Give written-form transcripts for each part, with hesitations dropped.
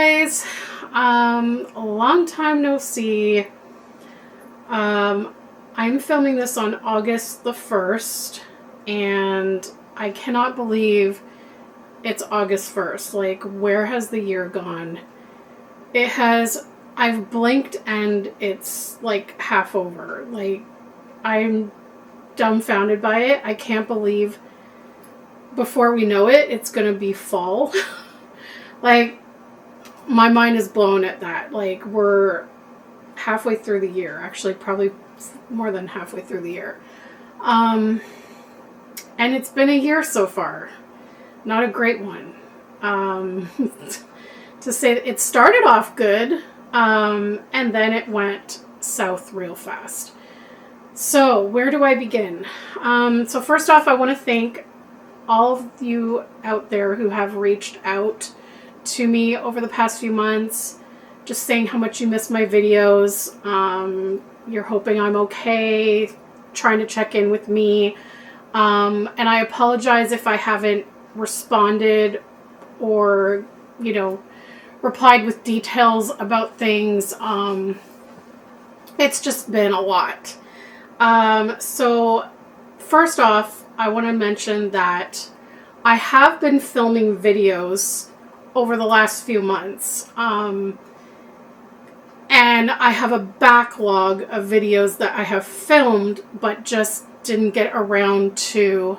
guys, a long time no see. I'm filming this on August the 1st, and I cannot believe it's August 1st. Like, where has the year gone? It has, I've blinked and it's like half over. Like, I'm dumbfounded by it. I can't believe before we know it, it's gonna be fall. Like, my mind is blown at that. Like, we're halfway through the year. Actually, probably more than halfway through the year. And it's been a year so far. Not a great one. To say that it started off good, and then it went south real fast. So, where do I begin? So first off, I want to thank all of you out there who have reached out to me over the past few months, just saying how much you miss my videos. You're hoping I'm okay, trying to check in with me. And I apologize if I haven't responded or, replied with details about things. It's just been a lot. So first off, I want to mention that I have been filming videos over the last few months. And I have a backlog of videos that I have filmed, but just didn't get around to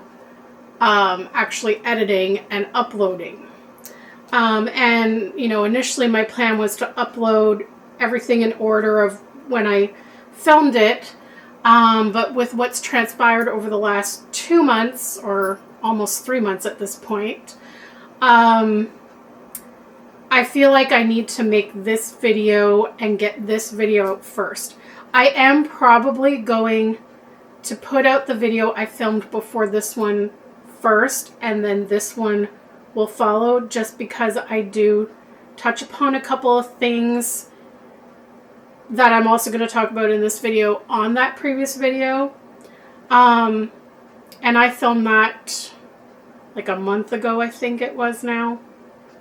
actually editing and uploading. And, initially my plan was to upload everything in order of when I filmed it. But with what's transpired over the last 2 months, or almost 3 months at this point, I feel like I need to make this video and get this video out first. I am probably going to put out the video I filmed before this one first, and then this one will follow, just because I do touch upon a couple of things that I'm also going to talk about in this video on that previous video. And I filmed that like a month ago, I think it was now.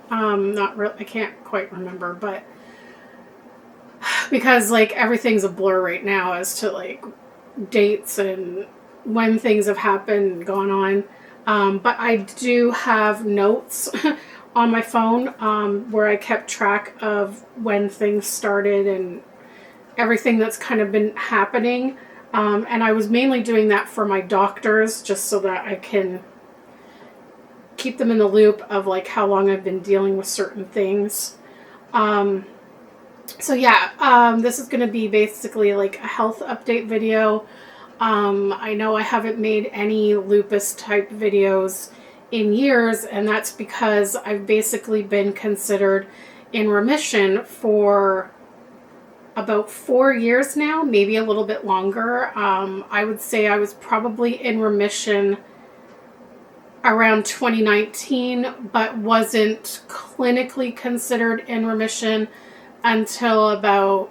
Not really, I can't quite remember, but because like everything's a blur right now as to like dates and when things have happened and gone on. But I do have notes on my phone where I kept track of when things started and everything that's kind of been happening. And I was mainly doing that for my doctors, just so that I can keep them in the loop of like how long I've been dealing with certain things. So yeah, this is going to be basically like a health update video. I know I haven't made any lupus type videos in years, and that's because I've basically been considered in remission for about 4 years now, maybe a little bit longer. I would say I was probably in remission around 2019, but wasn't clinically considered in remission until about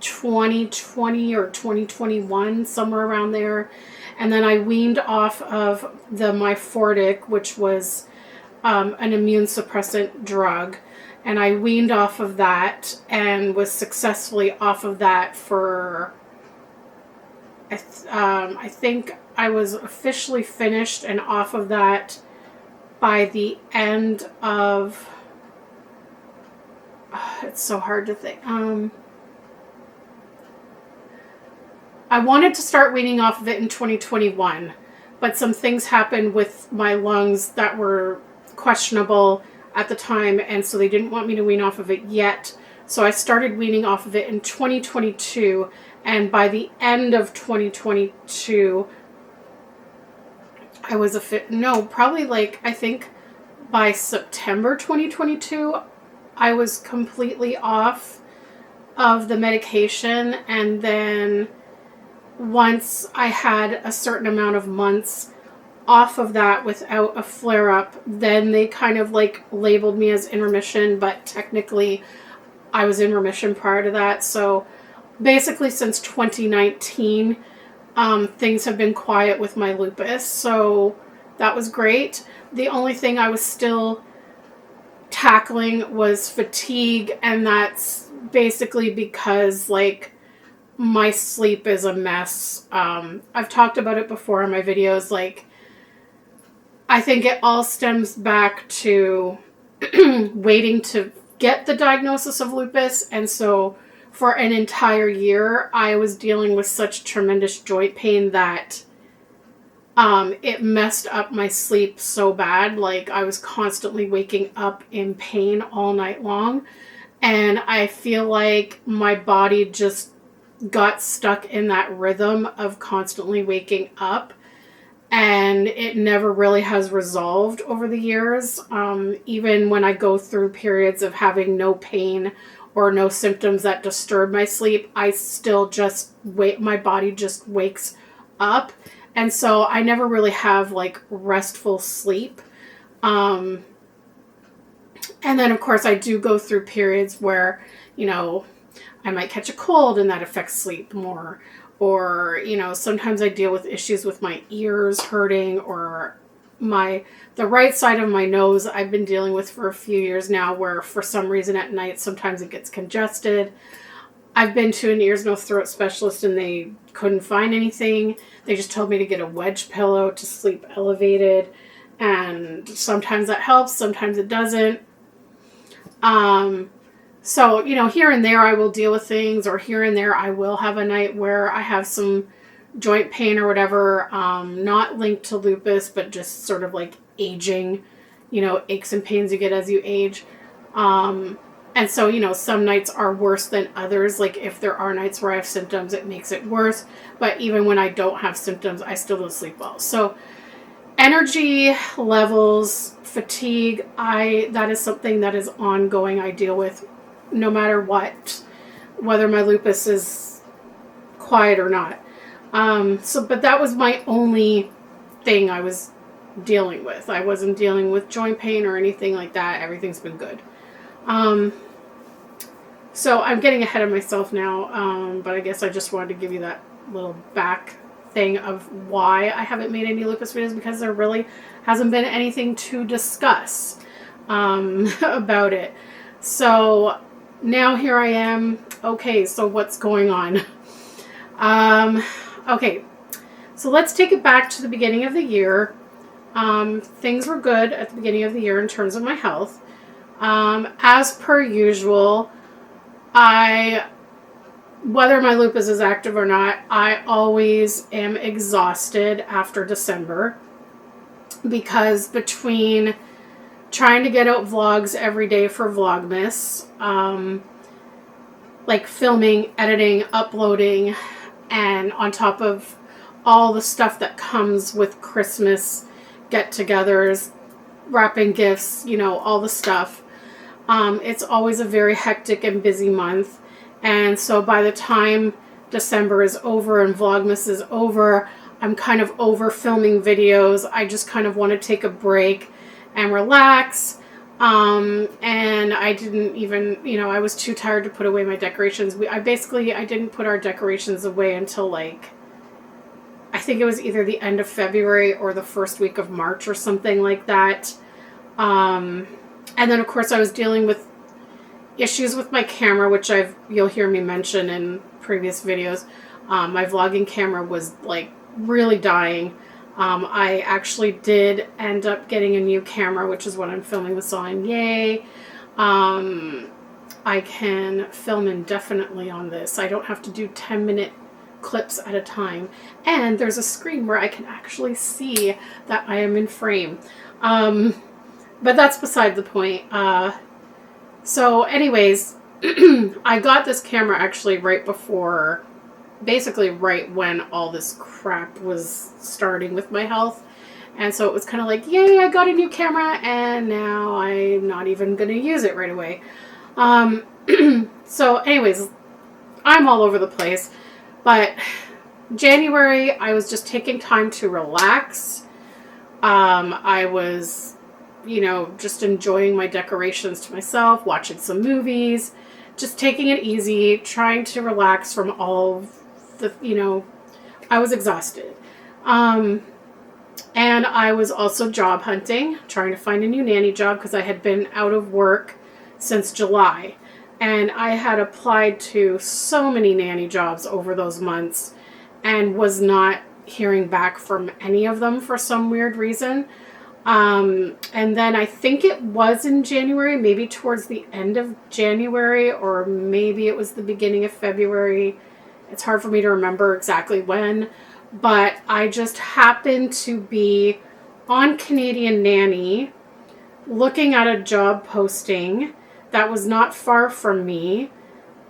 2020 or 2021, somewhere around there. And then I weaned off of the Myfortic, which was an immune suppressant drug. And I weaned off of that and was successfully off of that for, I think I was officially finished and off of that by the end of, it's so hard to think. I wanted to start weaning off of it in 2021, but some things happened with my lungs that were questionable at the time, and so they didn't want me to wean off of it yet. So I started weaning off of it in 2022, and by the end of 2022, I was probably like, I think by September 2022, I was completely off of the medication. And then once I had a certain amount of months off of that without a flare-up, then they kind of like labeled me as in remission, but technically I was in remission prior to that. So basically since 2019, things have been quiet with my lupus, so that was great. The only thing I was still tackling was fatigue, and that's basically because, like, my sleep is a mess. I've talked about it before in my videos. Like, I think it all stems back to waiting to get the diagnosis of lupus. And so for an entire year, I was dealing with such tremendous joint pain that it messed up my sleep so bad. Like, I was constantly waking up in pain all night long. And I feel like my body just got stuck in that rhythm of constantly waking up, and it never really has resolved over the years. Even when I go through periods of having no pain or no symptoms that disturb my sleep, I still just my body just wakes up, and so I never really have like restful sleep. And then of course I do go through periods where, you know, I might catch a cold and that affects sleep more. Or, you know, sometimes I deal with issues with my ears hurting, or the right side of my nose I've been dealing with for a few years now, where for some reason at night sometimes it gets congested. I've been to an ears, nose, throat specialist and they couldn't find anything. They just told me to get a wedge pillow to sleep elevated, and sometimes that helps, sometimes it doesn't. So, you know, here and there I will deal with things, or here and there I will have a night where I have some joint pain or whatever, not linked to lupus, but just sort of like aging, you know, aches and pains you get as you age. And so, you know, some nights are worse than others. Like, if there are nights where I have symptoms, it makes it worse. But even when I don't have symptoms, I still don't sleep well. So energy levels, fatigue, that is something that is ongoing. I deal with no matter what, whether my lupus is quiet or not. But that was my only thing I was dealing with. I wasn't dealing with joint pain or anything like that. Everything's been good. So I'm getting ahead of myself now, but I guess I just wanted to give you that little back thing of why I haven't made any lupus videos, because there really hasn't been anything to discuss about it. So now here I am. Okay, so what's going on? Okay, so let's take it back to the beginning of the year. Things were good at the beginning of the year in terms of my health. As per usual, whether my lupus is active or not, I always am exhausted after December, because between trying to get out vlogs every day for Vlogmas, like filming, editing, uploading, and on top of all the stuff that comes with Christmas get-togethers, wrapping gifts, you know, all the stuff. It's always a very hectic and busy month. And so by the time December is over and Vlogmas is over, I'm kind of over filming videos. I just kind of want to take a break and relax. And I didn't even, you know, I was too tired to put away my decorations. I didn't put our decorations away until, like, I think it was either the end of February or the first week of March or something like that. And then of course I was dealing with issues with my camera, which you'll hear me mention in previous videos. My vlogging camera was like really dying. I actually did end up getting a new camera, which is what I'm filming this on. Yay. I can film indefinitely on this. I don't have to do 10-minute clips at a time. And there's a screen where I can actually see that I am in frame. But that's beside the point. So anyways, I got this camera actually right before, basically right when all this crap was starting with my health. And so it was kind of like, yay, I got a new camera, and now I'm not even going to use it right away. So anyways, I'm all over the place. But January, I was just taking time to relax. I was, you know, just enjoying my decorations to myself, watching some movies, just taking it easy, trying to relax from all the, you know, I was exhausted. And I was also job hunting, trying to find a new nanny job because I had been out of work since July. And I had applied to so many nanny jobs over those months and was not hearing back from any of them for some weird reason. And then I think it was in January, maybe towards the end of January, or maybe it was the beginning of February. It's hard for me to remember exactly when, but I just happened to be on Canadian Nanny looking at a job posting that was not far from me,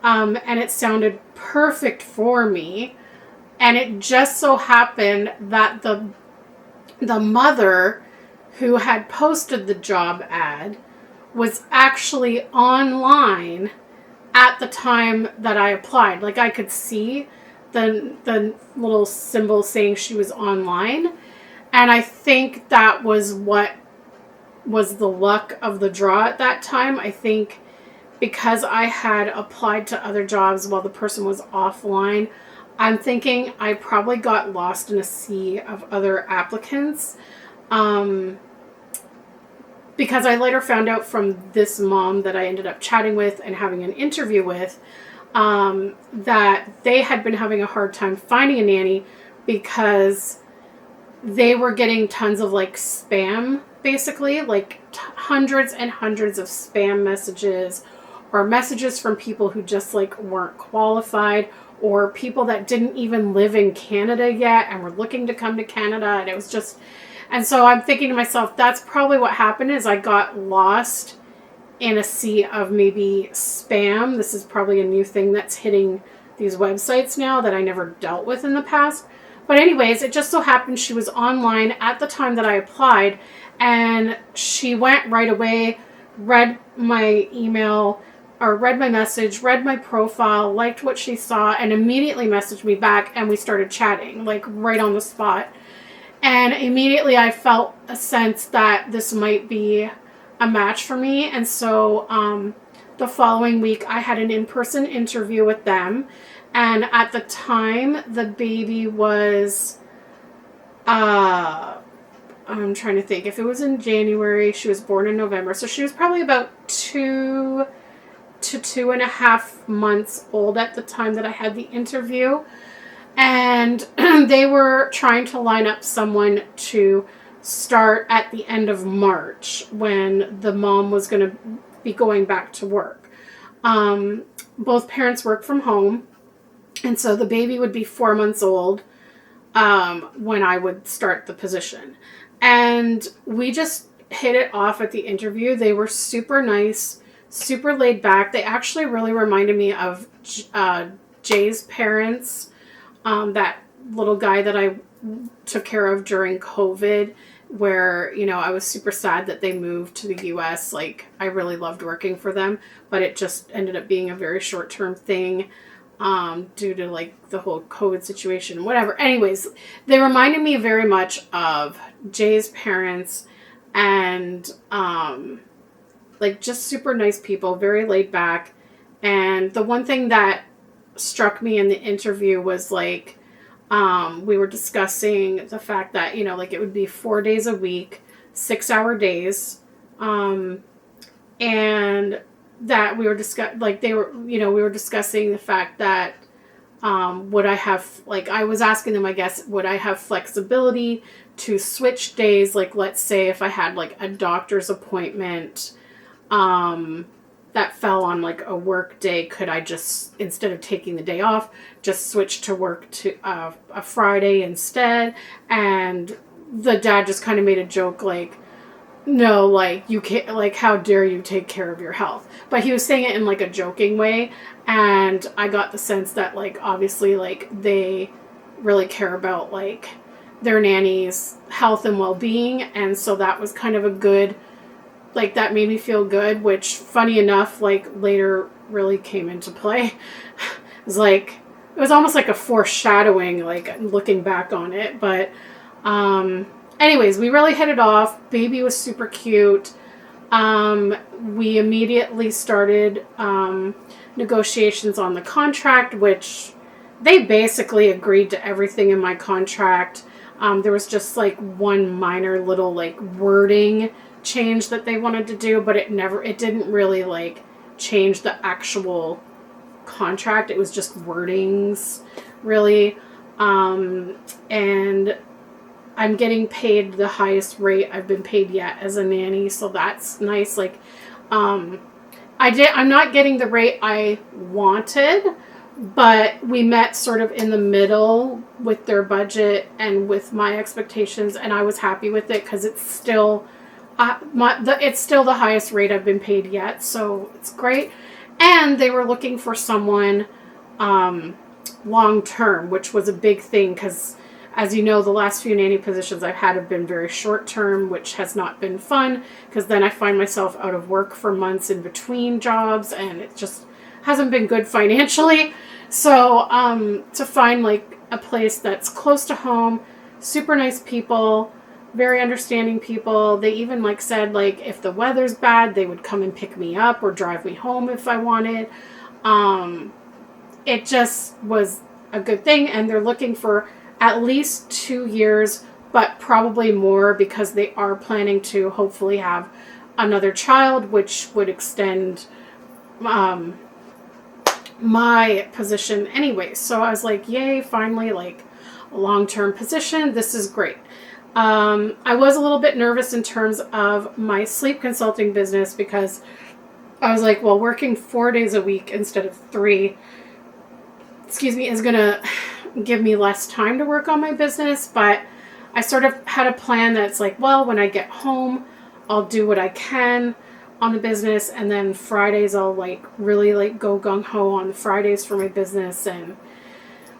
and it sounded perfect for me. And it just so happened that the mother who had posted the job ad was actually online at the time that I applied. Like, I could see the little symbol saying she was online. And I think that was what was the luck of the draw at that time. I think because I had applied to other jobs while the person was offline, I'm thinking I probably got lost in a sea of other applicants. Because I later found out from this mom that I ended up chatting with and having an interview with, that they had been having a hard time finding a nanny because they were getting tons of like spam, basically, like hundreds and hundreds of spam messages, or messages from people who just like weren't qualified, or people that didn't even live in Canada yet and were looking to come to Canada. And it was just, and so I'm thinking to myself, that's probably what happened, is I got lost in a sea of maybe spam. This is probably a new thing that's hitting these websites now that I never dealt with in the past. But anyways, it just so happened she was online at the time that I applied, and she went right away, read my email, or read my message, read my profile, liked what she saw, and immediately messaged me back, and we started chatting, like right on the spot. And immediately I felt a sense that this might be a match for me. And so the following week I had an in-person interview with them. And at the time, the baby was, I'm trying to think. If it was in January, she was born in November. So she was probably about 2 to 2.5 months old at the time that I had the interview. And they were trying to line up someone to start at the end of March when the mom was going to be going back to work. Both parents work from home. And so the baby would be 4 months old when I would start the position. And we just hit it off at the interview. They were super nice, super laid back. They actually really reminded me of Jay's parents. That little guy that I took care of during COVID, where, you know, I was super sad that they moved to the US. Like, I really loved working for them, but it just ended up being a very short-term thing, due to like the whole COVID situation, whatever. Anyways, they reminded me very much of Jay's parents, and, like, just super nice people, very laid back. And the one thing that struck me in the interview was like, we were discussing the fact that, you know, like, it would be 4 days a week, 6-hour days, and that we were we were discussing the fact that, would I have, like, I was asking them, I guess, would I have flexibility to switch days? Like, let's say if I had like a doctor's appointment, that fell on like a work day, could I just, instead of taking the day off, just switch to work to a Friday instead? And the dad just kind of made a joke like, no, like, you can't, like, how dare you take care of your health? But he was saying it in like a joking way. And I got the sense that, like, obviously, like, they really care about like their nanny's health and well-being. And so that was kind of a good, like, that made me feel good, which, funny enough, like, later really came into play. It was like, it was almost like a foreshadowing, like, looking back on it. But anyways, we really hit it off. Baby was super cute. We immediately started negotiations on the contract, which they basically agreed to everything in my contract. There was just like one minor little like wording change that they wanted to do, but it didn't really like change the actual contract. It was just wordings, really. And I'm getting paid the highest rate I've been paid yet as a nanny, so that's nice. Like, I'm not getting the rate I wanted, but we met sort of in the middle with their budget and with my expectations, and I was happy with it because it's still it's still the highest rate I've been paid yet, so it's great. And they were looking for someone long term, which was a big thing because, as you know, the last few nanny positions I've had have been very short term, which has not been fun because then I find myself out of work for months in between jobs, and it just hasn't been good financially. So to find like a place that's close to home, super nice people, very understanding people. They even like said like if the weather's bad, they would come and pick me up or drive me home if I wanted. It just was a good thing, and they're looking for at least 2 years, but probably more because they are planning to hopefully have another child, which would extend my position anyway. So I was like, yay, finally, like a long-term position. This is great. I was a little bit nervous in terms of my sleep consulting business because I was like, well, working 4 days a week instead of 3, is going to give me less time to work on my business. But I sort of had a plan that's like, well, when I get home, I'll do what I can on the business, and then Fridays I'll like really like go gung-ho on the Fridays for my business and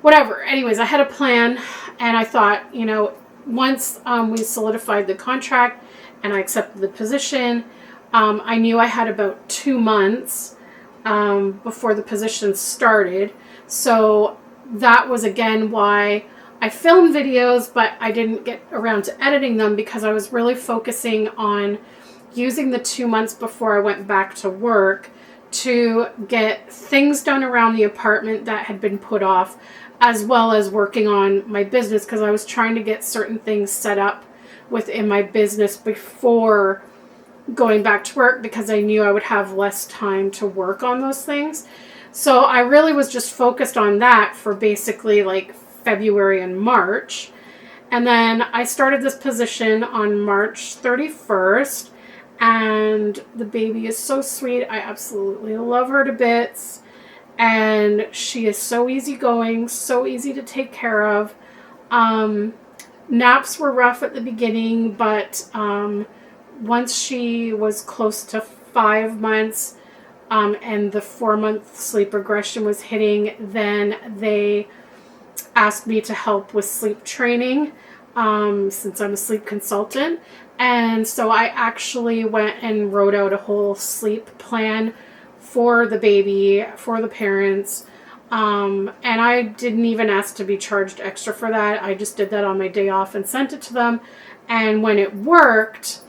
whatever. Anyways, I had a plan, and I thought, once we solidified the contract and I accepted the position, I knew I had about 2 months before the position started. So that was again why I filmed videos, but I didn't get around to editing them because I was really focusing on using the 2 months before I went back to work to get things done around the apartment that had been put off, as well as working on my business because I was trying to get certain things set up within my business before going back to work because I knew I would have less time to work on those things. So I really was just focused on that for basically like February and March. And then I started this position on March 31st. And the baby is so sweet. I absolutely love her to bits. And she is so easygoing, so easy to take care of. Naps were rough at the beginning, but once she was close to 5 months and the 4-month sleep regression was hitting, then they asked me to help with sleep training since I'm a sleep consultant. And so I actually went and wrote out a whole sleep plan for the baby, for the parents. And I didn't even ask to be charged extra for that. I just did that on my day off and sent it to them. And when it worked,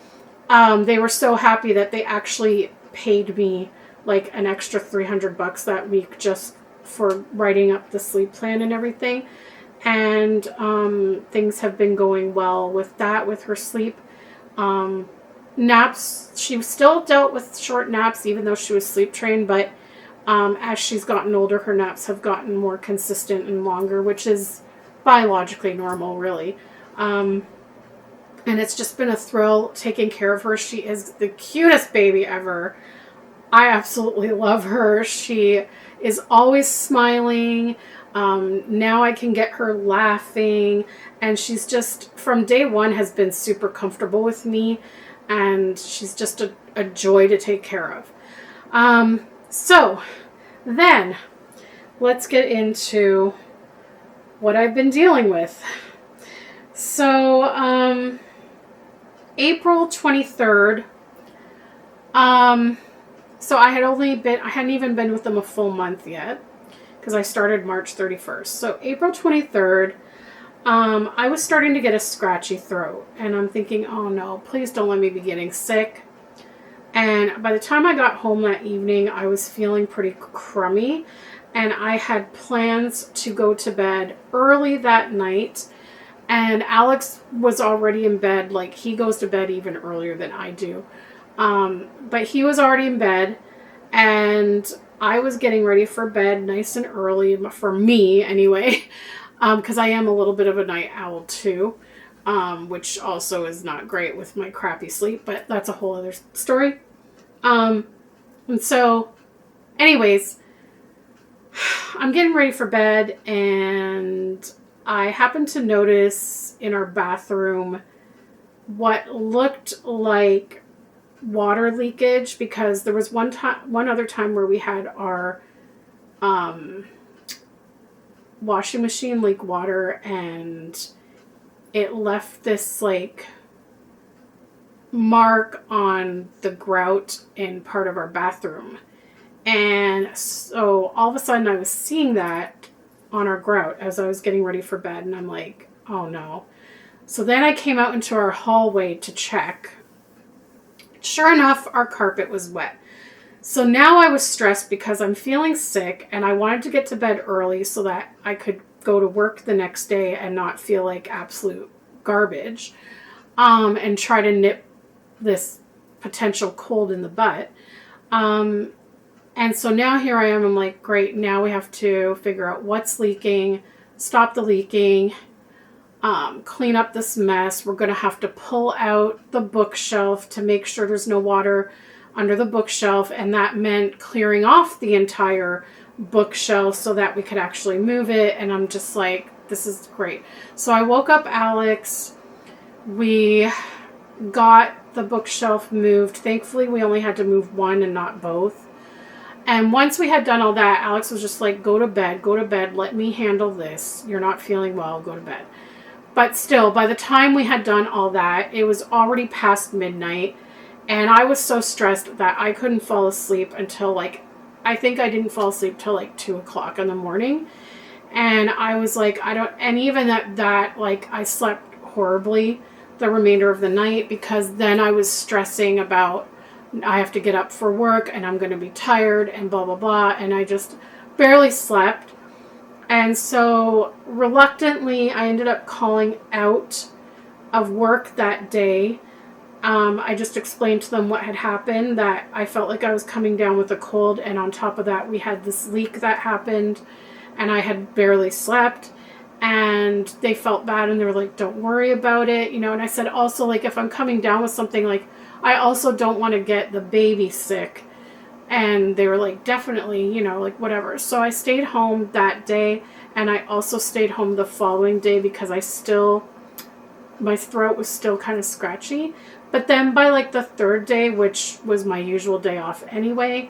they were so happy that they actually paid me like an extra $300 that week just for writing up the sleep plan and everything. And things have been going well with that, with her sleep. Naps, she still dealt with short naps even though she was sleep trained, but as she's gotten older, her naps have gotten more consistent and longer, which is biologically normal, really. And it's just been a thrill taking care of her. She is the cutest baby ever. I absolutely love her. She is always smiling. Now I can get her laughing, and she's just from day one has been super comfortable with me, and she's just a joy to take care of. So then let's get into what I've been dealing with. So April 23rd, so I hadn't even been with them a full month yet, because I started March 31st. So April 23rd, I was starting to get a scratchy throat. And I'm thinking, oh no, please don't let me be getting sick. And by the time I got home that evening, I was feeling pretty crummy. And I had plans to go to bed early that night And Alex was already in bed. Like, he goes to bed even earlier than I do. But he was already in bed, and I was getting ready for bed nice and early, for me anyway, because I am a little bit of a night owl too, which also is not great with my crappy sleep, but that's a whole other story. And so, anyways, I'm getting ready for bed, and I happened to notice in our bathroom what looked like water leakage, because there was one other time where we had our washing machine leak water, and it left this like mark on the grout in part of our bathroom. And so all of a sudden I was seeing that on our grout as I was getting ready for bed, and I'm like, oh no. So then I came out into our hallway to check. Sure enough, our carpet was wet. So now I was stressed because I'm feeling sick, and I wanted to get to bed early so that I could go to work the next day and not feel like absolute garbage, and try to nip this potential cold in the butt. And so now here I am. I'm like, great, now we have to figure out what's leaking, stop the leaking, clean up this mess. We're going to have to pull out the bookshelf to make sure there's no water under the bookshelf. And that meant clearing off the entire bookshelf so that we could actually move it. And I'm just like, this is great. So I woke up Alex. We got the bookshelf moved. Thankfully, we only had to move one and not both. And once we had done all that, Alex was just like, go to bed, let me handle this. You're not feeling well, go to bed. But still, by the time we had done all that, it was already past midnight. And I was so stressed that I couldn't fall asleep until like, I think I didn't fall asleep till like 2 o'clock in the morning. And I was like, and even that like I slept horribly the remainder of the night, because then I was stressing about, I have to get up for work and I'm going to be tired and blah, blah, blah. And I just barely slept. And so reluctantly, I ended up calling out of work that day. I just explained to them what had happened, that I felt like I was coming down with a cold. And on top of that, we had this leak that happened, and I had barely slept. And they felt bad, and they were like, don't worry about it. You know, and I said also, like, if I'm coming down with something, like, I also don't want to get the baby sick. And they were like, definitely, you know, like, whatever. So I stayed home that day, and I also stayed home the following day because my throat was still kind of scratchy. But then by like the third day, which was my usual day off anyway,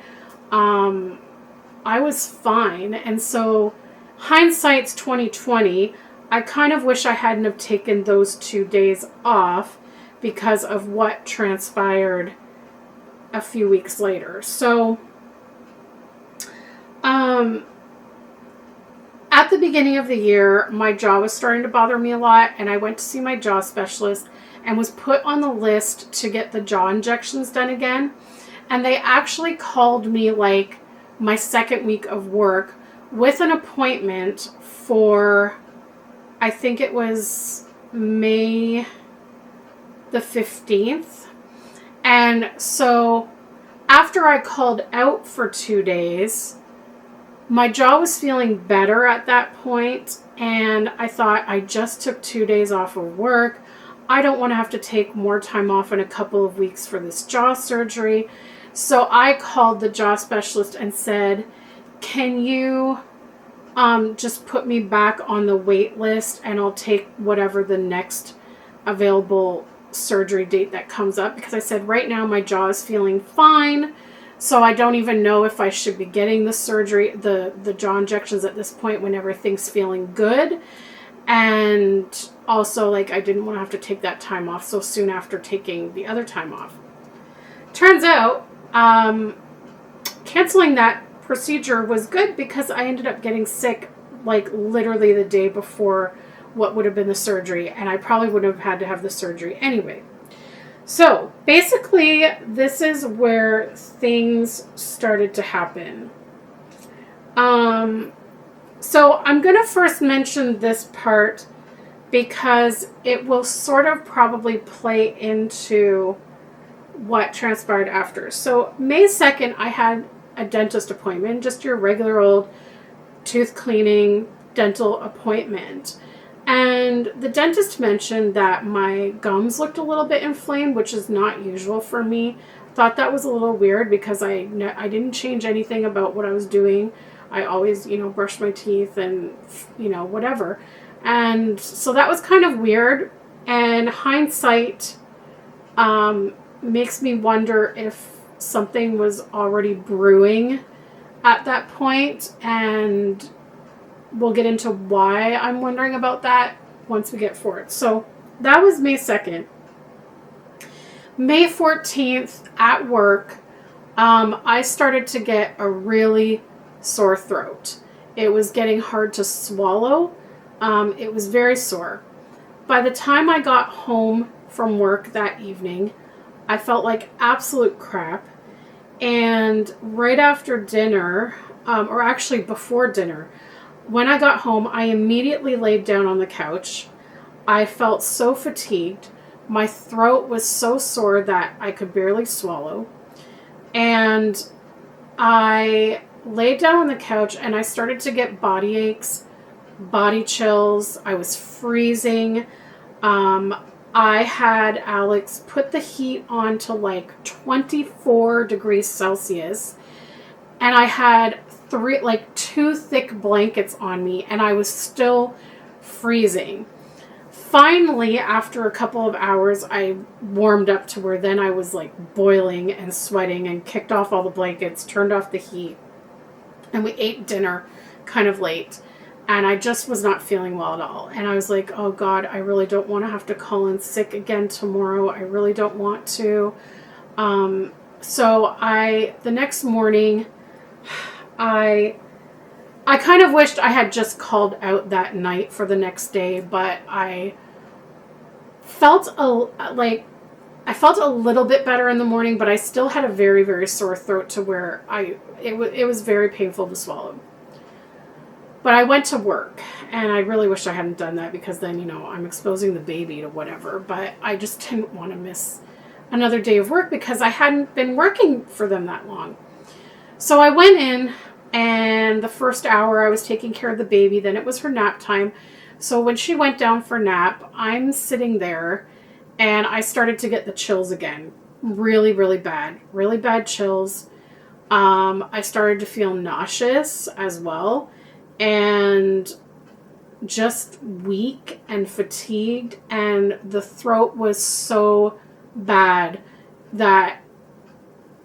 I was fine. And so hindsight's 2020. I kind of wish I hadn't have taken those 2 days off because of what transpired a few weeks later. So, at the beginning of the year, my jaw was starting to bother me a lot, and I went to see my jaw specialist and was put on the list to get the jaw injections done again. And they actually called me like my second week of work with an appointment for, I think it was May the 15th. And so after I called out for 2 days, my jaw was feeling better at that point, and I thought, I just took 2 days off of work. I don't want to have to take more time off in a couple of weeks for this jaw surgery. So I called the jaw specialist and said, can you just put me back on the wait list, and I'll take whatever the next available surgery date that comes up, because I said right now my jaw is feeling fine, so I don't even know if I should be getting the surgery, the jaw injections at this point when everything's feeling good. And also, like, I didn't want to have to take that time off so soon after taking the other time off. Turns out canceling that procedure was good, because I ended up getting sick like literally the day before what would have been the surgery, and I probably would have had to have the surgery anyway. So basically, this is where things started to happen. So I'm going to first mention this part because it will sort of probably play into what transpired after. So May 2nd, I had a dentist appointment, just your regular old tooth cleaning dental appointment. And the dentist mentioned that my gums looked a little bit inflamed, which is not usual for me. Thought that was a little weird because I didn't change anything about what I was doing. I always, brush my teeth and, whatever. And so that was kind of weird. And hindsight makes me wonder if something was already brewing at that point, and we'll get into why I'm wondering about that once we get forward. So that was May 2nd. May 14th at work, I started to get a really sore throat. It was getting hard to swallow. It was very sore. By the time I got home from work that evening, I felt like absolute crap. And right after dinner, or actually before dinner, when I got home, I immediately laid down on the couch. I felt so fatigued. My throat was so sore that I could barely swallow. And I laid down on the couch and I started to get body aches, body chills. I was freezing. I had Alex put the heat on to like 24 degrees Celsius. And I had two thick blankets on me, and I was still freezing. Finally, after a couple of hours, I warmed up to where then I was like boiling and sweating, and kicked off all the blankets, turned off the heat, and we ate dinner kind of late. And I just was not feeling well at all. And I was like, oh God, I really don't want to have to call in sick again tomorrow. I really don't want to. So the next morning, I kind of wished I had just called out that night for the next day, but I felt a little bit better in the morning, but I still had a very, very sore throat to where it was very painful to swallow. But I went to work, and I really wish I hadn't done that, because then, I'm exposing the baby to whatever. But I just didn't want to miss another day of work because I hadn't been working for them that long. So I went in, and the first hour I was taking care of the baby. Then it was her nap time. So when she went down for nap, I'm sitting there, and I started to get the chills again. Really, really bad chills. I started to feel nauseous as well, and just weak and fatigued, and the throat was so bad that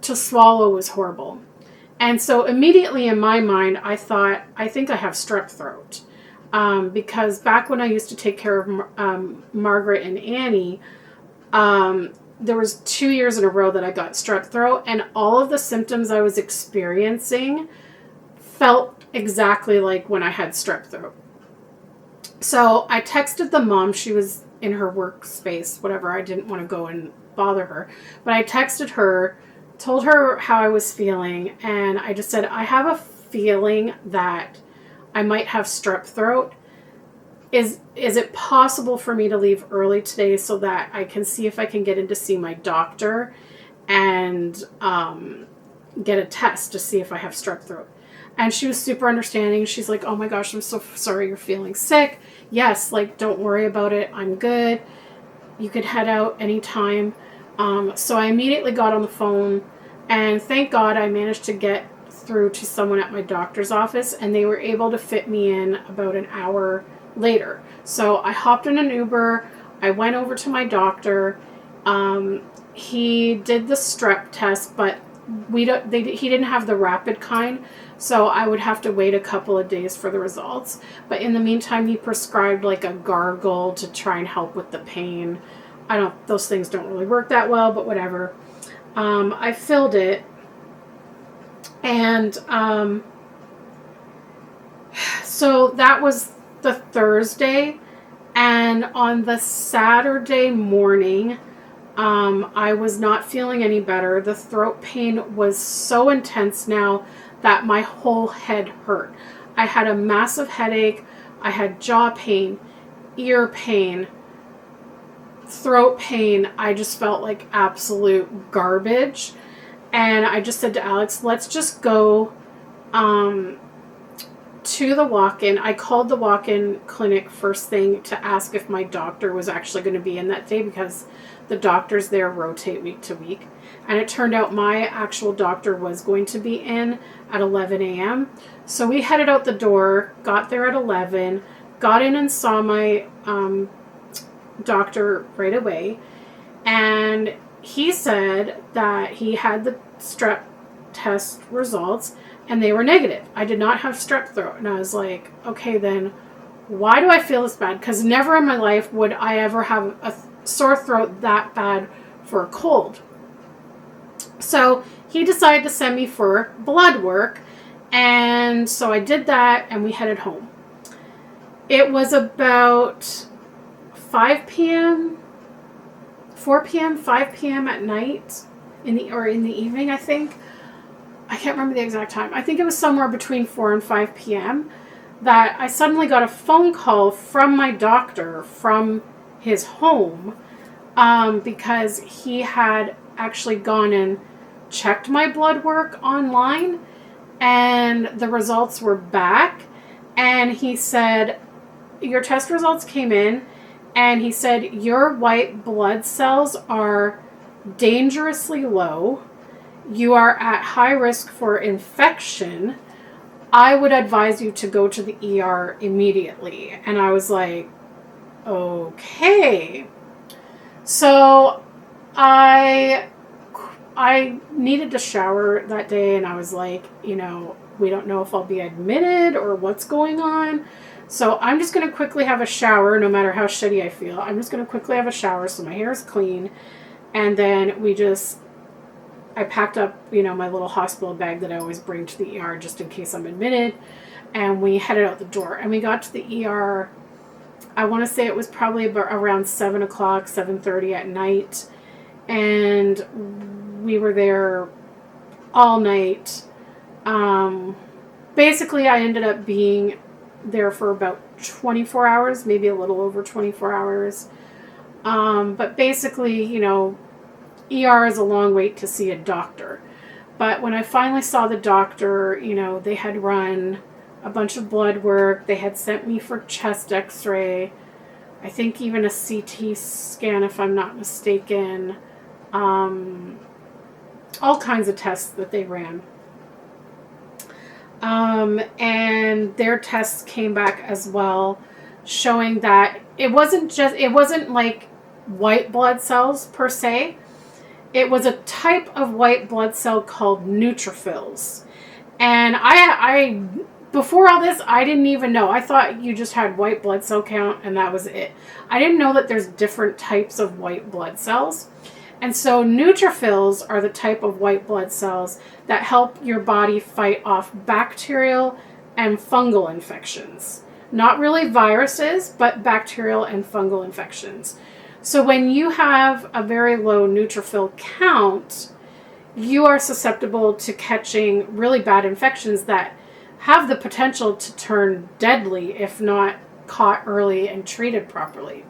to swallow was horrible. And so immediately in my mind, I thought, I think I have strep throat. Because back when I used to take care of Margaret and Annie, there was 2 years in a row that I got strep throat, and all of the symptoms I was experiencing felt exactly like when I had strep throat. So I texted the mom. She was in her workspace, whatever. I didn't want to go and bother her. But I texted her, told her how I was feeling, and I just said, I have a feeling that I might have strep throat. Is it possible for me to leave early today so that I can see if I can get in to see my doctor and get a test to see if I have strep throat? And she was super understanding. She's like, oh my gosh, I'm so sorry you're feeling sick. Yes, don't worry about it. I'm good. You could head out anytime. So I immediately got on the phone, and thank God I managed to get through to someone at my doctor's office, and they were able to fit me in about an hour later. So I hopped in an Uber. I went over to my doctor. He did the strep test, but he didn't have the rapid kind, so I would have to wait a couple of days for the results. But in the meantime, he prescribed a gargle to try and help with the pain. Those things don't really work that well, but whatever. I filled it, and so that was the Thursday, and on the Saturday morning, I was not feeling any better. The throat pain was so intense now that my whole head hurt. I had a massive headache. I had jaw pain. ear pain, throat pain. I just felt like absolute garbage. And I just said to Alex, let's just go to the walk-in. I called the walk-in clinic first thing to ask if my doctor was actually going to be in that day, because the doctors there rotate week to week. And it turned out my actual doctor was going to be in at 11 a.m. So we headed out the door, got there at 11, got in and saw my doctor right away. And he said that he had the strep test results and they were negative. I did not have strep throat. And I was like, okay, then why do I feel this bad? Because never in my life would I ever have a sore throat that bad for a cold. So he decided to send me for blood work. And so I did that and we headed home. It was about 5 p.m., 4 p.m., 5 p.m. at night in the evening, I think. I can't remember the exact time. I think it was somewhere between 4 and 5 p.m. that I suddenly got a phone call from my doctor from his home because he had actually gone and checked my blood work online and the results were back. And he said, your test results came in, and he said, your white blood cells are dangerously low. You are at high risk for infection. I would advise you to go to the ER immediately. And I was like, okay. So I needed to shower that day, and I was like, we don't know if I'll be admitted or what's going on. So I'm just going to quickly have a shower, no matter how shitty I feel. I'm just going to quickly have a shower so my hair is clean. And then I packed up, my little hospital bag that I always bring to the ER just in case I'm admitted. And we headed out the door. And we got to the ER, I want to say it was probably about around 7 o'clock, 7:30 at night. And we were there all night. Basically, I ended up being there for about 24 hours, maybe a little over 24 hours. But basically, ER is a long wait to see a doctor. But when I finally saw the doctor, they had run a bunch of blood work. They had sent me for chest x-ray. I think even a CT scan, if I'm not mistaken. All kinds of tests that they ran. And their tests came back as well, showing that it wasn't like white blood cells per se. It was a type of white blood cell called neutrophils. And I before all this, I didn't even know. I thought you just had white blood cell count and that was it. I didn't know that there's different types of white blood cells. And so neutrophils are the type of white blood cells that help your body fight off bacterial and fungal infections. Not really viruses, but bacterial and fungal infections. So when you have a very low neutrophil count, you are susceptible to catching really bad infections that have the potential to turn deadly if not caught early and treated properly.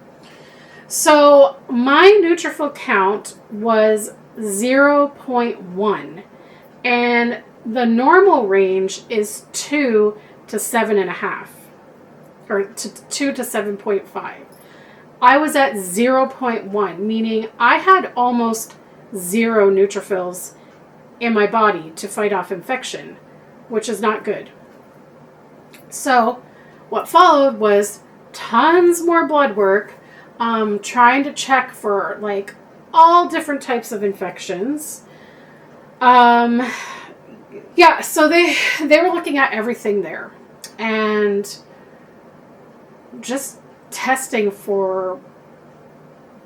So my neutrophil count was 0.1, and the normal range is 2 to 7.5, or 2 to 7.5. I was at 0.1, meaning I had almost zero neutrophils in my body to fight off infection, which is not good. So what followed was tons more blood work, trying to check for like all different types of infections. So they were looking at everything there and just testing for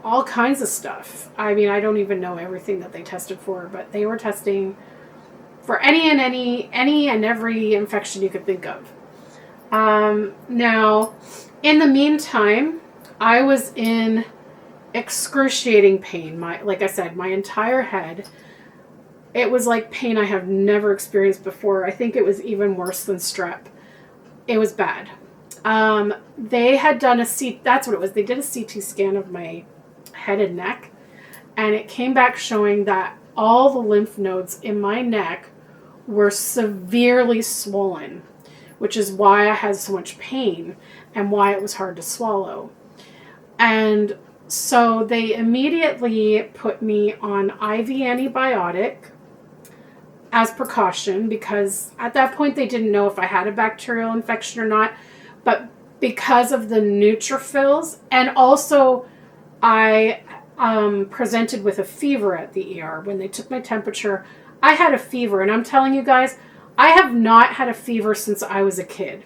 all kinds of stuff. I mean, I don't even know everything that they tested for, but they were testing for any and every infection you could think of. Now, in the meantime, I was in excruciating pain. Like I said, my entire head, it was like pain I have never experienced before. I think it was even worse than strep. It was bad. They had done that's what it was. They did a CT scan of my head and neck, and it came back showing that all the lymph nodes in my neck were severely swollen, which is why I had so much pain and why it was hard to swallow. And so they immediately put me on IV antibiotic as precaution, because at that point they didn't know if I had a bacterial infection or not. But because of the neutrophils, and also I presented with a fever at the ER. When they took my temperature, I had a fever. And I'm telling you guys, I have not had a fever since I was a kid.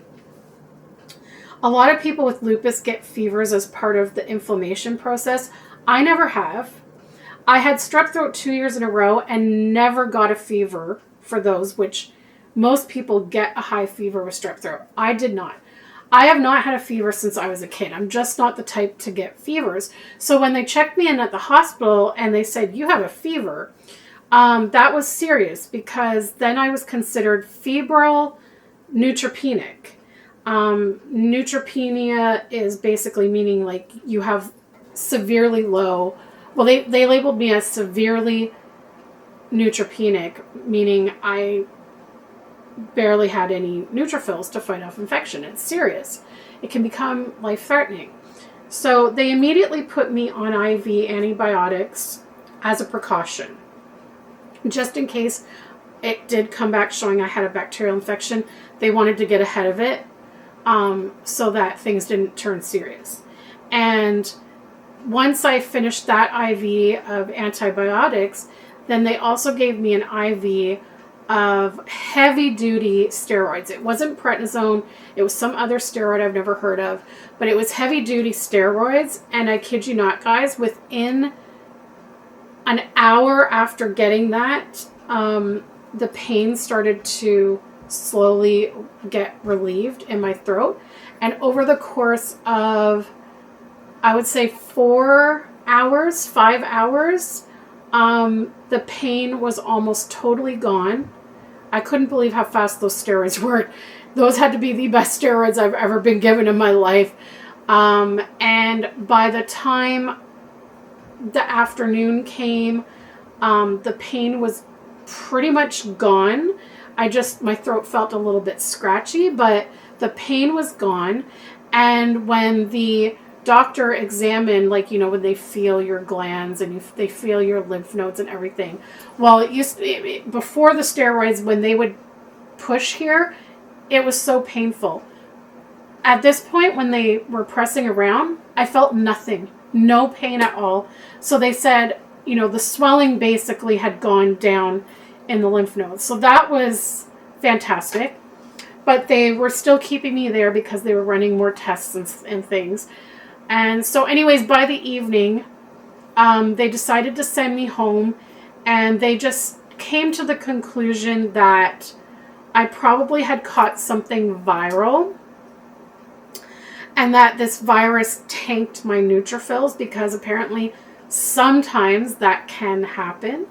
A lot of people with lupus get fevers as part of the inflammation process. I never have. I had strep throat 2 years in a row and never got a fever for those, which most people get a high fever with strep throat. I did not. I have not had a fever since I was a kid. I'm just not the type to get fevers. So when they checked me in at the hospital and they said, you have a fever, that was serious, because then I was considered febrile neutropenic. Neutropenia is basically meaning like you have severely low, well, they labeled me as severely neutropenic, meaning I barely had any neutrophils to fight off infection. It's serious. It can become life-threatening. So they immediately put me on IV antibiotics as a precaution, just in case it did come back showing I had a bacterial infection. They wanted to get ahead of it, so that things didn't turn serious. And once I finished that IV of antibiotics, then they also gave me an IV of heavy-duty steroids. It wasn't prednisone. It was some other steroid I've never heard of, but it was heavy-duty steroids. And I kid you not, guys, within an hour after getting that, the pain started to slowly get relieved in my throat. And over the course of, I would say 5 hours, the pain was almost totally gone. I couldn't believe how fast those steroids worked. Those had to be the best steroids I've ever been given in my life. And by the time the afternoon came, the pain was pretty much gone. My throat felt a little bit scratchy, but the pain was gone. And when the doctor examined, like, when they feel your glands and they feel your lymph nodes and everything. Well, before the steroids, when they would push here, it was so painful. At this point, when they were pressing around, I felt nothing, no pain at all. So they said, the swelling basically had gone down in the lymph nodes. So that was fantastic. But they were still keeping me there because they were running more tests and things. And so anyways, by the evening, they decided to send me home, and they just came to the conclusion that I probably had caught something viral, and that this virus tanked my neutrophils, because apparently sometimes that can happen.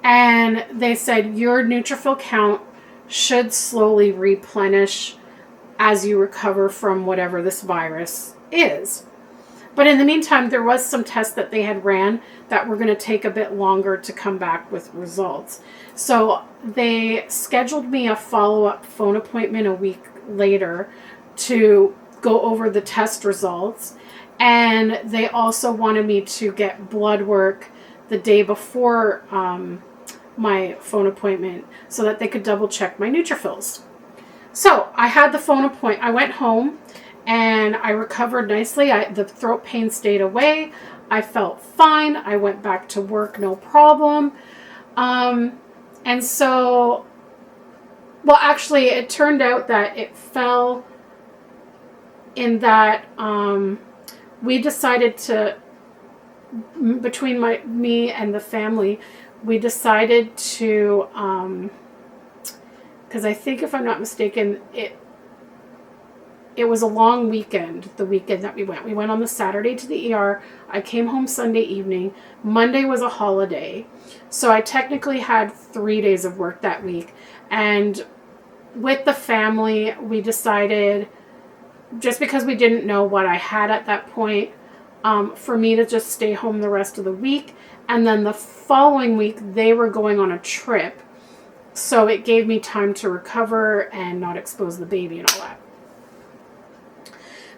And they said your neutrophil count should slowly replenish as you recover from whatever this virus is. But in the meantime, there was some tests that they had ran that were going to take a bit longer to come back with results. So they scheduled me a follow-up phone appointment a week later to go over the test results. And they also wanted me to get blood work the day before my phone appointment so that they could double check my neutrophils. So I had the phone appointment. I went home and I recovered nicely. The throat pain stayed away. I felt fine. I went back to work, no problem. And so, well, actually, it turned out that it fell in that we decided to, between me and the family, we decided to, because I think, if I'm not mistaken, it was a long weekend, the weekend that we went. We went on the Saturday to the ER. I came home Sunday evening. Monday was a holiday. So I technically had 3 days of work that week. And with the family, we decided just because we didn't know what I had at that point, for me to just stay home the rest of the week. And then the following week, they were going on a trip. So it gave me time to recover and not expose the baby and all that.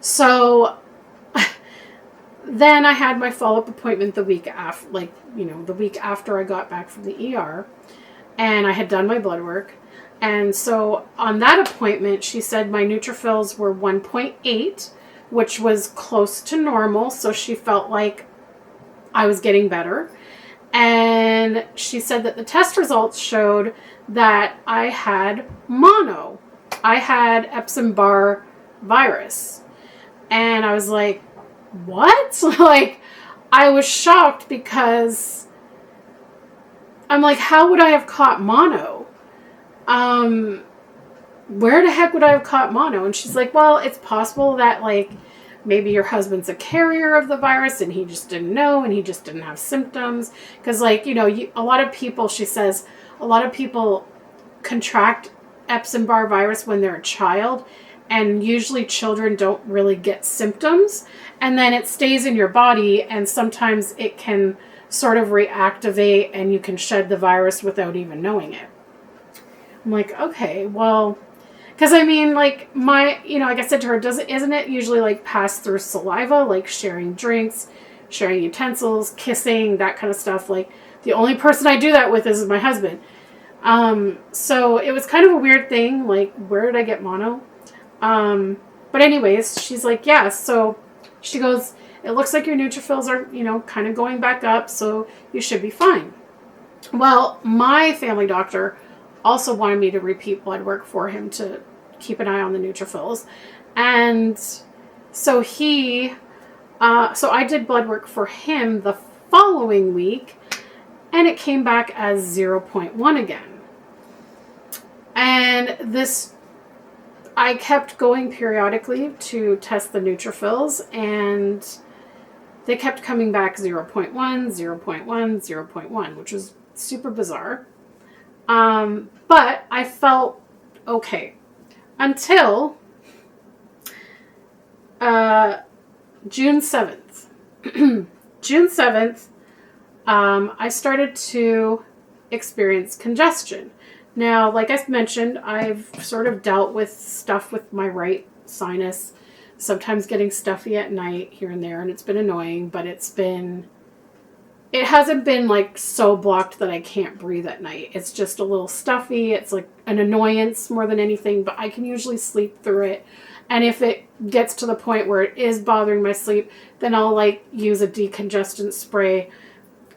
So then I had my follow-up appointment the week after, the week after I got back from the ER. And I had done my blood work. And so on that appointment, she said my neutrophils were 1.8, which was close to normal. So she felt like I was getting better. And she said that the test results showed that I had mono. I had Epstein-Barr virus. And I was like, what? Like, I was shocked because I'm like, how would I have caught mono? Where the heck would I have caught mono? And she's like, well, it's possible that, like, maybe your husband's a carrier of the virus and he just didn't know and he just didn't have symptoms. Because, like, a lot of people, she says, a lot of people contract Epstein-Barr virus when they're a child, and usually children don't really get symptoms. And then it stays in your body, and sometimes it can sort of reactivate and you can shed the virus without even knowing it. I'm like, okay, well, because I mean, like, like I said to her, isn't it usually like passed through saliva, like sharing drinks, sharing utensils, kissing, that kind of stuff? Like, the only person I do that with is my husband. So it was kind of a weird thing, like, where did I get mono? But anyways, she's like, yeah, so she goes, it looks like your neutrophils are, kind of going back up, so you should be fine. Well, my family doctor also wanted me to repeat blood work for him to keep an eye on the neutrophils. And so so I did blood work for him the following week, and it came back as 0.1 again. And I kept going periodically to test the neutrophils, and they kept coming back 0.1, 0.1, 0.1, which was super bizarre. But I felt okay until June 7th. June 7th, I started to experience congestion. Now, like I mentioned, I've sort of dealt with stuff with my right sinus, sometimes getting stuffy at night here and there, and it's been annoying, but it hasn't been like so blocked that I can't breathe at night. It's just a little stuffy. It's like an annoyance more than anything, but I can usually sleep through it. And if it gets to the point where it is bothering my sleep, then I'll like use a decongestant spray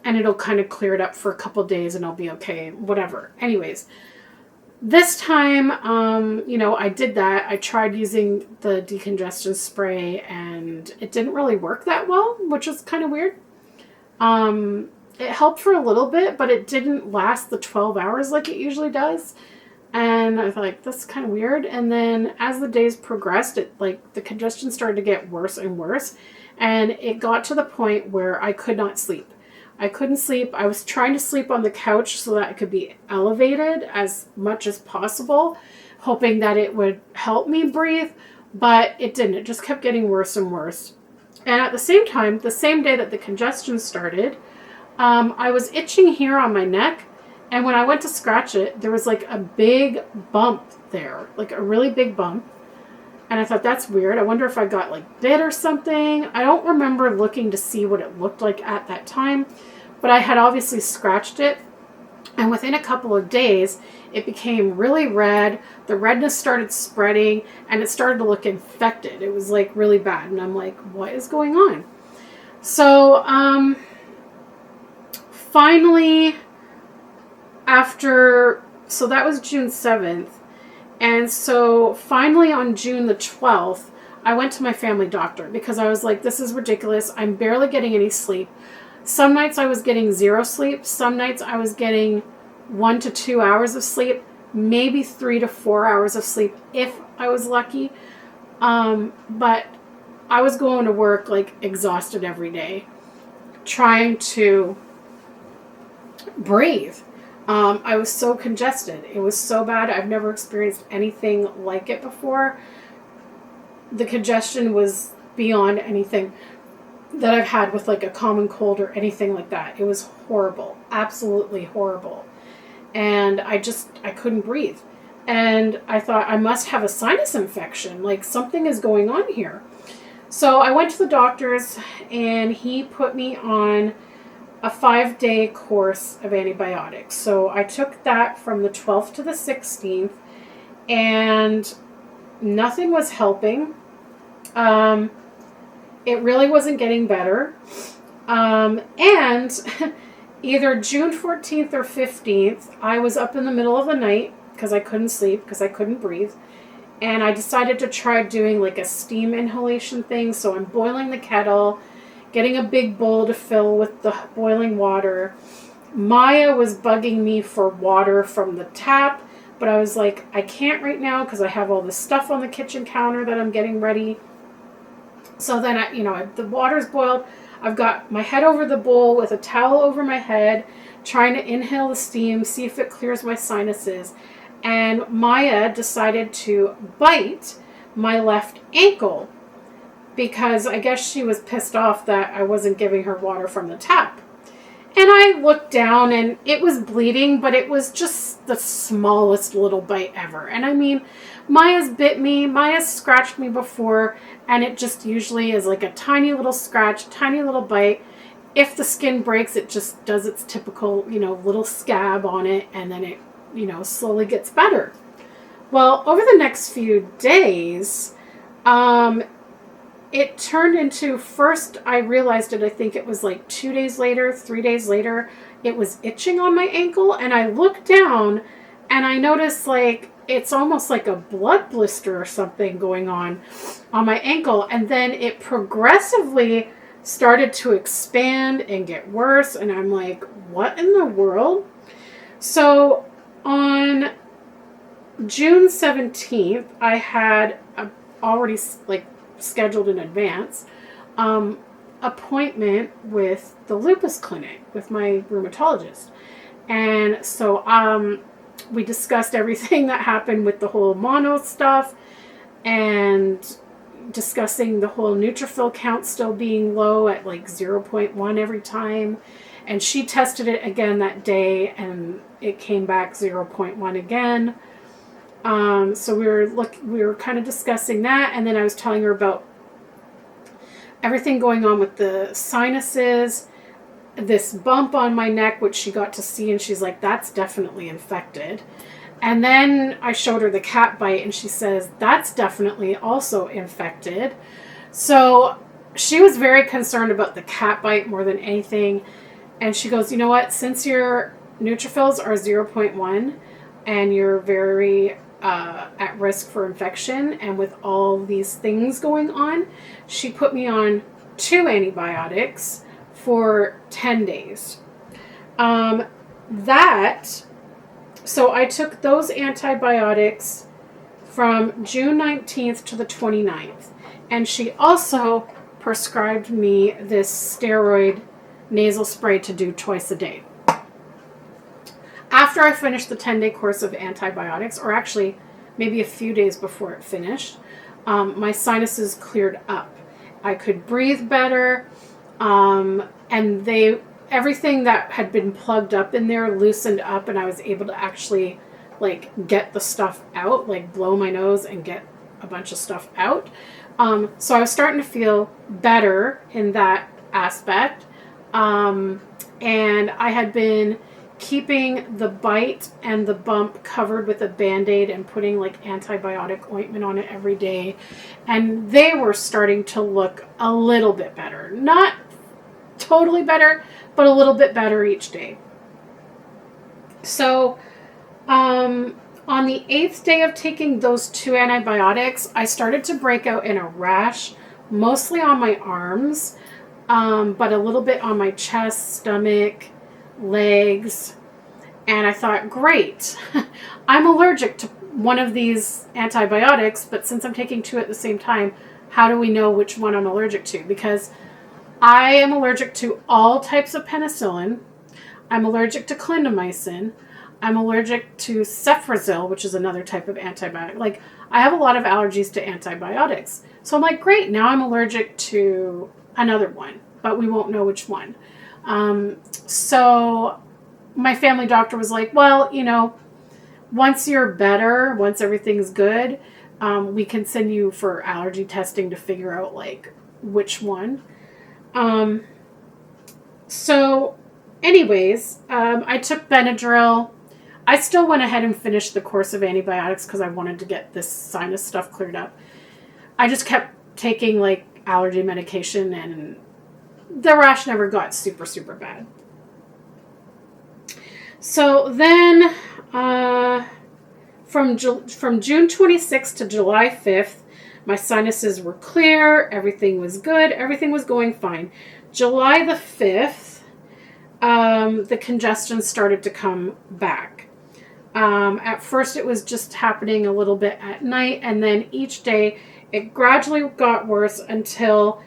and it'll kind of clear it up for a couple days and I'll be okay, whatever. Anyways, this time, I did that. I tried using the decongestant spray and it didn't really work that well, which is kind of weird. It helped for a little bit, but it didn't last the 12 hours like it usually does. And I was like, that's kind of weird. And then as the days progressed, the congestion started to get worse and worse. And it got to the point where I could not sleep. I couldn't sleep. I was trying to sleep on the couch so that it could be elevated as much as possible, hoping that it would help me breathe, but it didn't. It just kept getting worse and worse. And at the same time, the same day that the congestion started, I was itching here on my neck, and when I went to scratch it, there was like a big bump there, like a really big bump. And I thought, that's weird. I wonder if I got like bit or something. I don't remember looking to see what it looked like at that time, but I had obviously scratched it. And within a couple of days, it became really red. The redness started spreading and it started to look infected. It was like really bad. And I'm like, what is going on? So, finally, so that was June 7th. And so finally on June the 12th, I went to my family doctor because I was like, this is ridiculous. I'm barely getting any sleep. Some nights I was getting 0 sleep. Some nights I was getting 1 to 2 hours of sleep, maybe 3 to 4 hours of sleep if I was lucky. But I was going to work like exhausted every day, trying to breathe. I was so congested. It was so bad. I've never experienced anything like it before. the congestion was beyond anything that I've had with like a common cold or anything like that. It was horrible, absolutely horrible. And I couldn't breathe. And I thought I must have a sinus infection, like something is going on here. So I went to the doctor's and he put me on a 5-day course of antibiotics. So I took that from the 12th to the 16th and nothing was helping. It really wasn't getting better. And either June 14th or 15th, I was up in the middle of the night because I couldn't sleep, because I couldn't breathe. And I decided to try doing like a steam inhalation thing. So I'm boiling the kettle, getting a big bowl to fill with the boiling water. Maya was bugging me for water from the tap, but I was like, I can't right now because I have all this stuff on the kitchen counter that I'm getting ready. So then, the water's boiled. I've got my head over the bowl with a towel over my head, trying to inhale the steam, see if it clears my sinuses. And Maya decided to bite my left ankle because I guess she was pissed off that I wasn't giving her water from the tap. And I looked down and it was bleeding, but it was just the smallest little bite ever. And I mean, Maya's bit me, Maya's scratched me before, and it just usually is like a tiny little scratch, tiny little bite. If the skin breaks, it just does its typical, little scab on it, and then it, slowly gets better. Well, over the next few days, it turned into, first I realized it, I think it was like 2 days later, 3 days later, it was itching on my ankle, and I looked down and I noticed like it's almost like a blood blister or something going on my ankle, and then it progressively started to expand and get worse, and I'm like, what in the world? So on June 17th, I had already scheduled in advance appointment with the Lupus clinic with my rheumatologist. And so we discussed everything that happened with the whole mono stuff and discussing the whole neutrophil count still being low at like 0.1 every time. And she tested it again that day and it came back 0.1 again. So we were kind of discussing that, and then I was telling her about everything going on with the sinuses, this bump on my neck, which she got to see, and she's like, that's definitely infected. And then I showed her the cat bite, and she says, that's definitely also infected. So she was very concerned about the cat bite more than anything. And she goes, you know what, since your neutrophils are 0.1 and you're very at risk for infection, and with all these things going on, she put me on 2 antibiotics for 10 days. So I took those antibiotics from June 19th to the 29th. And she also prescribed me this steroid nasal spray to do twice a day. After I finished the 10-day course of antibiotics, or actually maybe a few days before it finished, my sinuses cleared up. I could breathe better, and everything that had been plugged up in there loosened up, and I was able to actually get the stuff out, blow my nose and get a bunch of stuff out. So I was starting to feel better in that aspect. And I had been keeping the bite and the bump covered with a Band-Aid and putting antibiotic ointment on it every day. And they were starting to look a little bit better. Not totally better, but a little bit better each day. So on the 8th day of taking those 2 antibiotics, I started to break out in a rash, mostly on my arms, but a little bit on my chest, stomach, legs. And I thought, great, I'm allergic to one of these antibiotics, but since I'm taking 2 at the same time, how do we know which one I'm allergic to? Because I am allergic to all types of penicillin. I'm allergic to clindamycin. I'm allergic to Cefrizil, which is another type of antibiotic. Like, I have a lot of allergies to antibiotics. So I'm like, great, now I'm allergic to another one, but we won't know which one. So my family doctor was like, well, you know, once you're better, once everything's good, we can send you for allergy testing to figure out, like, which one. So anyways, I took Benadryl. I still went ahead and finished the course of antibiotics because I wanted to get this sinus stuff cleared up. I just kept taking, like, allergy medication, and the rash never got super, super bad. So then, from June 26th to July 5th, my sinuses were clear. Everything was good. Everything was going fine. July the 5th, the congestion started to come back. At first, it was just happening a little bit at night, and then each day it gradually got worse until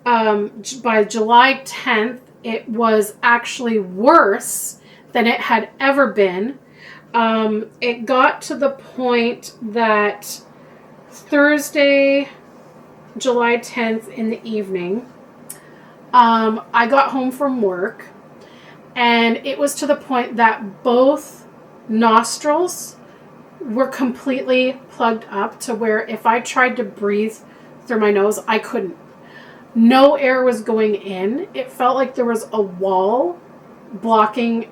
by July 10th, it was actually worse than it had ever been. It got to the point that Thursday, July 10th in the evening, I got home from work, and it was to the point that both nostrils were completely plugged up to where if I tried to breathe through my nose, I couldn't. No air was going in. It felt like there was a wall blocking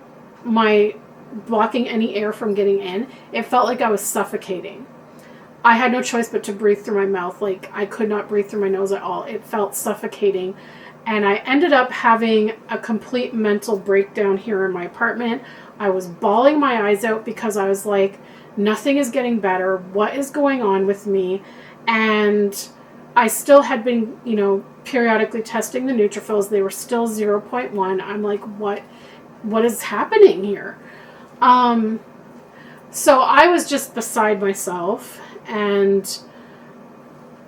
any air from getting in. It felt like I was suffocating. I had no choice but to breathe through my mouth. Like, I could not breathe through my nose at all. It felt suffocating. And I ended up having a complete mental breakdown here in my apartment. I was bawling my eyes out because I was like, nothing is getting better. What is going on with me? And I still had been, you know, periodically testing the neutrophils. They were still 0.1. I'm like, what is happening here? So I was just beside myself. And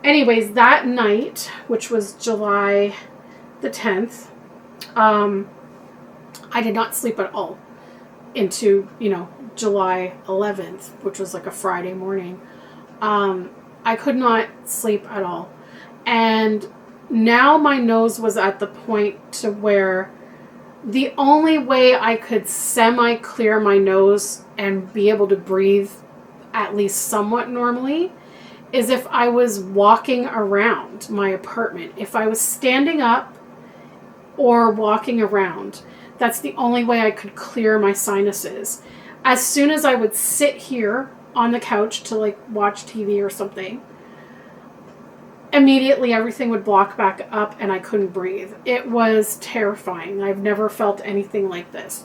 anyways, that night, which was July the 10th, I did not sleep at all into, you know, July 11th, which was like a Friday morning. I could not sleep at all. And now my nose was at the point to where the only way I could semi-clear my nose and be able to breathe at least somewhat normally is if I was walking around my apartment. If I was standing up or walking around, that's the only way I could clear my sinuses. As soon as I would sit here on the couch to, like, watch TV or something, immediately everything would block back up and I couldn't breathe. It was terrifying. I've never felt anything like this.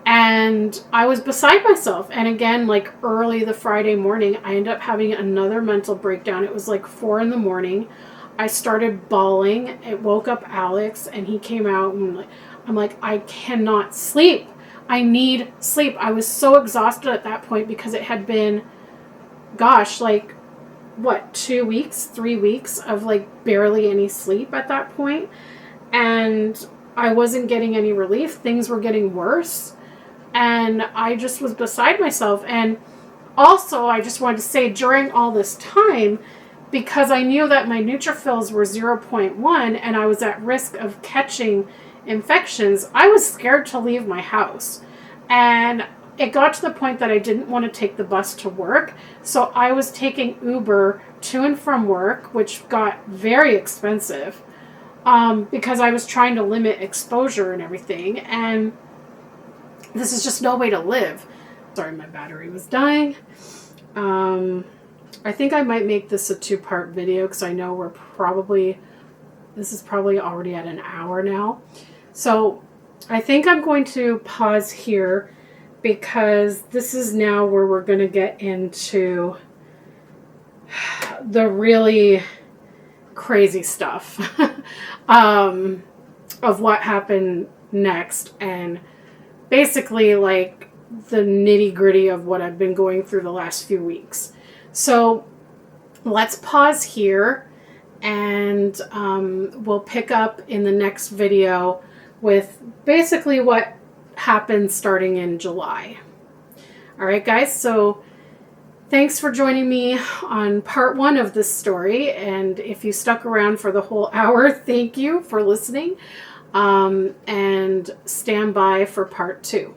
And I was beside myself. And again, like, early the Friday morning, I ended up having another mental breakdown. It was like 4 a.m. I started bawling. It woke up Alex, and he came out, and I'm like, I cannot sleep. I need sleep. I was so exhausted at that point because it had been, gosh, like, what, 2 weeks, 3 weeks of, like, barely any sleep at that point. And I wasn't getting any relief. Things were getting worse. And I just was beside myself. And also, I just wanted to say, during all this time, because I knew that my neutrophils were 0.1 and I was at risk of catching infections, I was scared to leave my house. And it got to the point that I didn't want to take the bus to work. So I was taking Uber to and from work, which got very expensive, because I was trying to limit exposure and everything. And this is just no way to live. Sorry, my battery was dying. I think I might make this a 2-part video because I know this is probably already at an hour now. So I think I'm going to pause here because this is now where we're going to get into the really crazy stuff of what happened next, and basically, like, the nitty-gritty of what I've been going through the last few weeks. So let's pause here, and we'll pick up in the next video with basically what happened starting in July. All right, guys. So thanks for joining me on part 1 of this story. And if you stuck around for the whole hour, thank you for listening. And stand by for part 2.